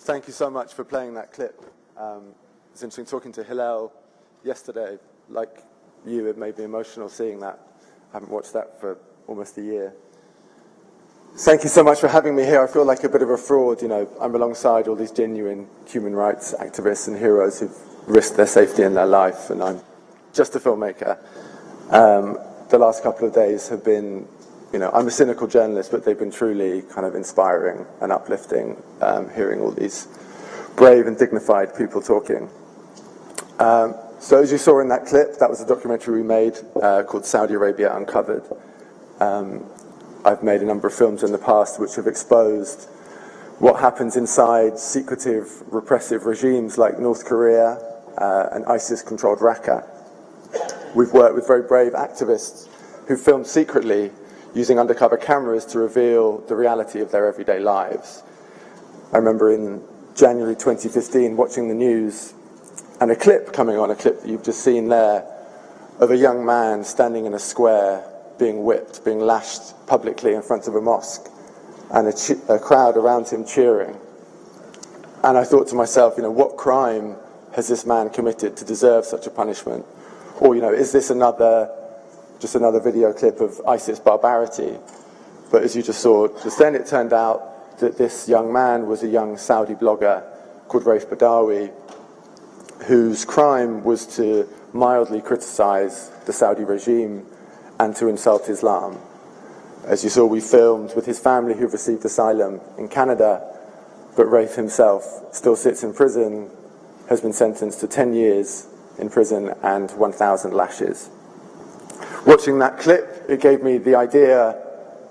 Thank you so much for playing that clip. It's interesting talking to Hillel yesterday. Like you, it made me emotional seeing that. I haven't watched that for almost a year. Thank you so much for having me here. I feel like a bit of a fraud. You know, I'm alongside all these genuine human rights activists and heroes who've risked their safety and their life, and I'm just a filmmaker. The last couple of days have been, you know, I'm a cynical journalist, but they've been truly kind of inspiring and uplifting, hearing all these brave and dignified people talking. So as you saw in that clip, that was a documentary we made called Saudi Arabia Uncovered. I've made a number of films in the past which have exposed what happens inside secretive, repressive regimes like North Korea and ISIS-controlled Raqqa. We've worked with very brave activists who filmed secretly using undercover cameras to reveal the reality of their everyday lives. I remember in January 2015 watching the news and a clip coming on, a clip that you've just seen there, of a young man standing in a square being whipped, being lashed publicly in front of a mosque, and a crowd around him cheering. And I thought to myself, you know, what crime has this man committed to deserve such a punishment? Or, you know, is this just another video clip of ISIS barbarity? But as you just saw just then, it turned out that this young man was a young Saudi blogger called Raif Badawi, whose crime was to mildly criticize the Saudi regime and to insult Islam. As you saw, we filmed with his family who received asylum in Canada, but Raif himself still sits in prison, has been sentenced to 10 years in prison and 1,000 lashes. Watching that clip, it gave me the idea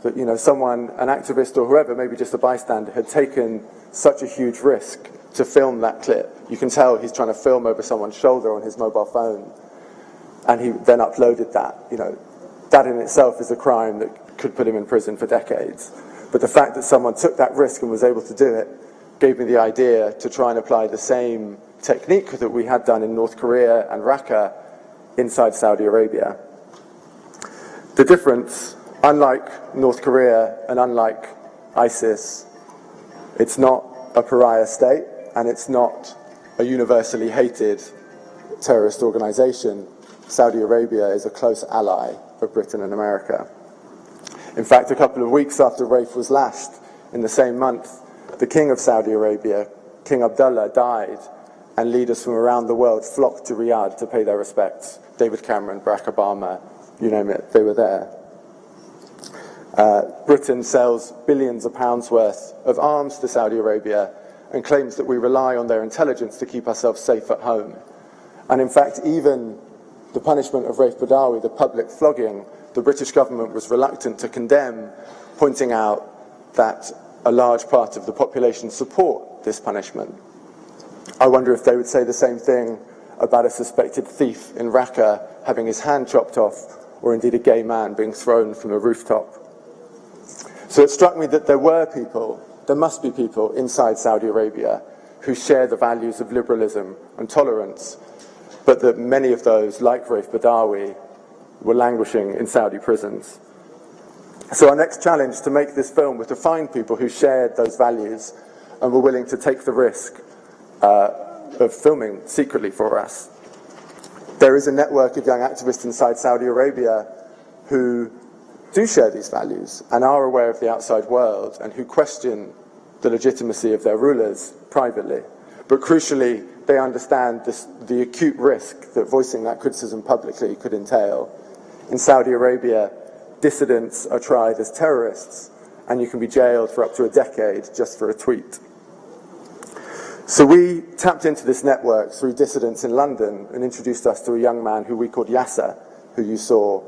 that, you know, someone, an activist or whoever, maybe just a bystander, had taken such a huge risk to film that clip. You can tell he's trying to film over someone's shoulder on his mobile phone, and he then uploaded that. You know, that in itself is a crime that could put him in prison for decades. But the fact that someone took that risk and was able to do it gave me the idea to try and apply the same technique that we had done in North Korea and Raqqa inside Saudi Arabia. The difference, unlike North Korea and unlike ISIS, it's not a pariah state and it's not a universally hated terrorist organization. Saudi Arabia is a close ally of Britain and America. In fact, a couple of weeks after Raif was lashed, in the same month, the King of Saudi Arabia, King Abdullah, died, and leaders from around the world flocked to Riyadh to pay their respects. David Cameron, Barack Obama, you name it, they were there. Britain sells billions of pounds worth of arms to Saudi Arabia and claims that we rely on their intelligence to keep ourselves safe at home. And in fact, even the punishment of Raif Badawi, the public flogging, the British government was reluctant to condemn, pointing out that a large part of the population support this punishment. I wonder if they would say the same thing about a suspected thief in Raqqa having his hand chopped off, or indeed a gay man being thrown from a rooftop. So it struck me that there must be people inside Saudi Arabia who share the values of liberalism and tolerance, but that many of those, like Raif Badawi, were languishing in Saudi prisons. So our next challenge to make this film was to find people who shared those values and were willing to take the risk of filming secretly for us. There is a network of young activists inside Saudi Arabia who do share these values and are aware of the outside world and who question the legitimacy of their rulers privately. But crucially, they understand the acute risk that voicing that criticism publicly could entail. In Saudi Arabia, dissidents are tried as terrorists, and you can be jailed for up to a decade just for a tweet. So we tapped into this network through dissidents in London and introduced us to a young man who we called Yasser, who you saw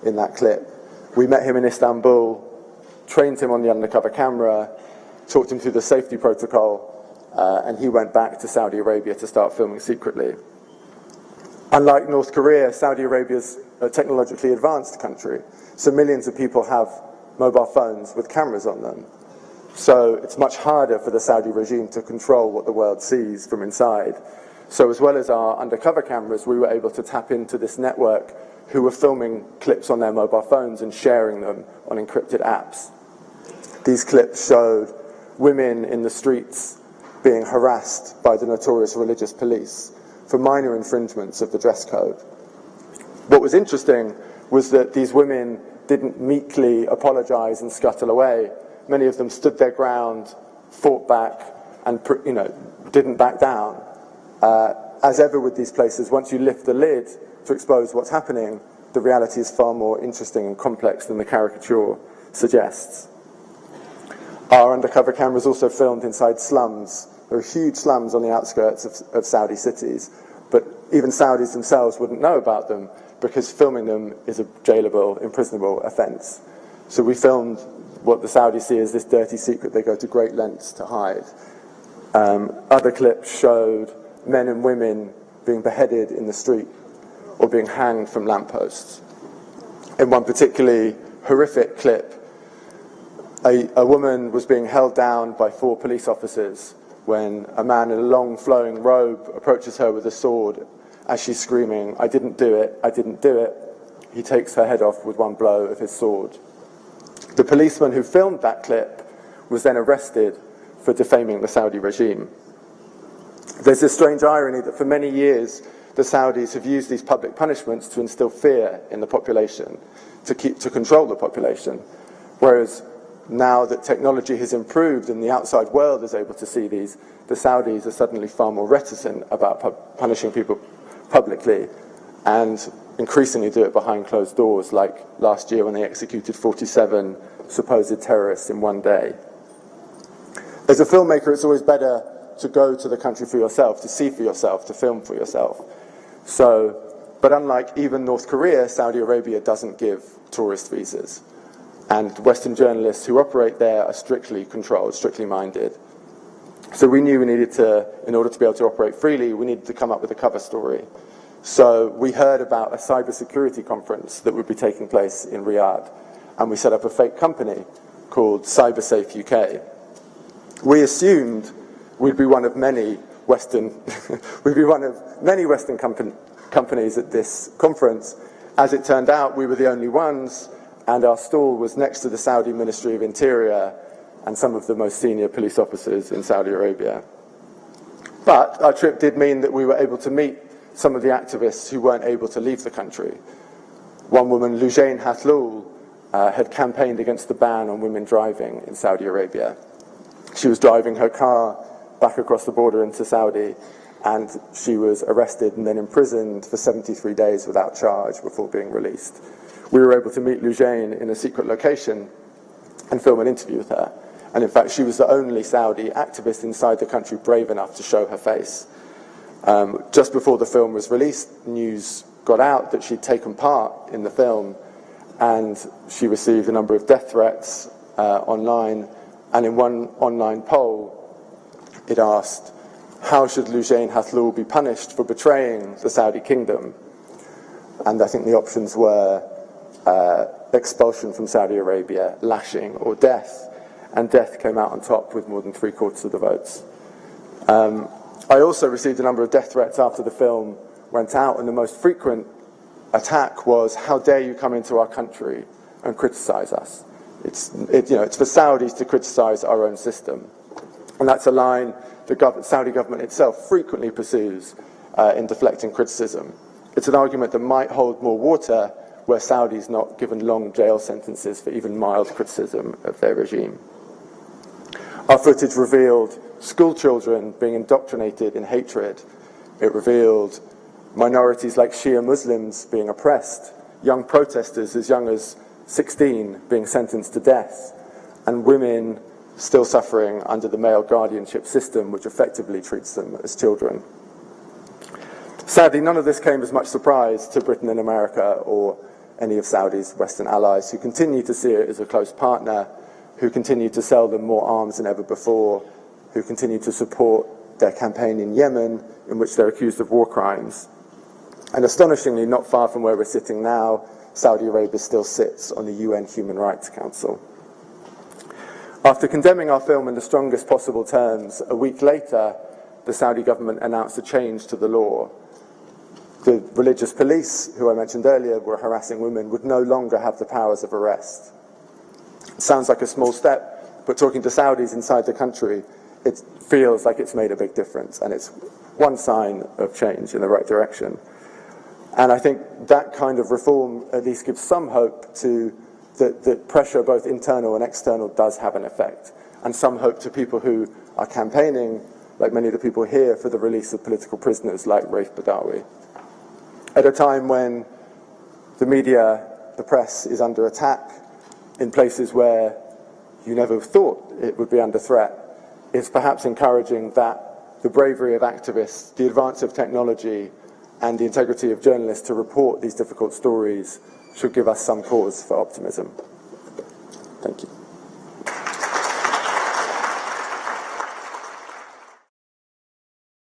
in that clip. We met him in Istanbul, trained him on the undercover camera, talked him through the safety protocol, and he went back to Saudi Arabia to start filming secretly. Unlike North Korea, Saudi Arabia's a technologically advanced country, so millions of people have mobile phones with cameras on them. So it's much harder for the Saudi regime to control what the world sees from inside. So as well as our undercover cameras, we were able to tap into this network who were filming clips on their mobile phones and sharing them on encrypted apps. These clips showed women in the streets being harassed by the notorious religious police for minor infringements of the dress code. What was interesting was that these women didn't meekly apologize and scuttle away. Many of them stood their ground, fought back, and didn't back down. As ever with these places, once you lift the lid to expose what's happening, the reality is far more interesting and complex than the caricature suggests. Our undercover cameras also filmed inside slums. There are huge slums on the outskirts of Saudi cities, but even Saudis themselves wouldn't know about them because filming them is a jailable, imprisonable offence. So we filmed what the Saudis see as this dirty secret they go to great lengths to hide. Other clips showed men and women being beheaded in the street or being hanged from lampposts. In one particularly horrific clip, a woman was being held down by 4 police officers when a man in a long flowing robe approaches her with a sword as she's screaming, "I didn't do it, I didn't do it." He takes her head off with one blow of his sword. The policeman who filmed that clip was then arrested for defaming the Saudi regime. There's this strange irony that for many years the Saudis have used these public punishments to instill fear in the population, to control the population, whereas now that technology has improved and the outside world is able to see these, the Saudis are suddenly far more reticent about punishing people publicly and increasingly do it behind closed doors, like last year when they executed 47 supposed terrorists in one day. As a filmmaker, it's always better to go to the country for yourself, to see for yourself, to film for yourself. But unlike even North Korea, Saudi Arabia doesn't give tourist visas. And Western journalists who operate there are strictly controlled, strictly minded. So we knew we needed to, in order to be able to operate freely, we needed to come up with a cover story. So we heard about a cybersecurity conference that would be taking place in Riyadh, and we set up a fake company called CyberSafe UK. We assumed we'd be one of many Western, companies at this conference. As it turned out, we were the only ones, and our stall was next to the Saudi Ministry of Interior and some of the most senior police officers in Saudi Arabia. But our trip did mean that we were able to meet some of the activists who weren't able to leave the country. One woman, Lujain Hathloul, had campaigned against the ban on women driving in Saudi Arabia. She was driving her car back across the border into Saudi, and she was arrested and then imprisoned for 73 days without charge before being released. We were able to meet Lujain in a secret location and film an interview with her. And in fact, she was the only Saudi activist inside the country brave enough to show her face. Just before the film was released, news got out that she'd taken part in the film, and she received a number of death threats online. And in one online poll, it asked, how should Lujain Hathloul be punished for betraying the Saudi kingdom? And I think the options were expulsion from Saudi Arabia, lashing, or death. And death came out on top with more than 3/4 of the votes. I also received a number of death threats after the film went out, and the most frequent attack was, how dare you come into our country and criticize us? It's for Saudis to criticize our own system. And that's a line the Saudi government itself frequently pursues in deflecting criticism. It's an argument that might hold more water were Saudis not given long jail sentences for even mild criticism of their regime. Our footage revealed school children being indoctrinated in hatred. It revealed minorities like Shia Muslims being oppressed, young protesters as young as 16 being sentenced to death, and women still suffering under the male guardianship system, which effectively treats them as children. Sadly, none of this came as much surprise to Britain and America or any of Saudi's Western allies, who continue to see it as a close partner, who continue to sell them more arms than ever before, who continue to support their campaign in Yemen, in which they're accused of war crimes. And astonishingly, not far from where we're sitting now, Saudi Arabia still sits on the UN Human Rights Council. After condemning our film in the strongest possible terms, a week later, the Saudi government announced a change to the law. The religious police, who I mentioned earlier were harassing women, would no longer have the powers of arrest. It sounds like a small step, but talking to Saudis inside the country, it feels like it's made a big difference, and it's one sign of change in the right direction. And I think that kind of reform at least gives some hope to that pressure, both internal and external, does have an effect, and some hope to people who are campaigning, like many of the people here, for the release of political prisoners like Raif Badawi. At a time when the media, the press, is under attack in places where you never thought it would be under threat, it's perhaps encouraging that the bravery of activists, the advance of technology, and the integrity of journalists to report these difficult stories should give us some cause for optimism. Thank you.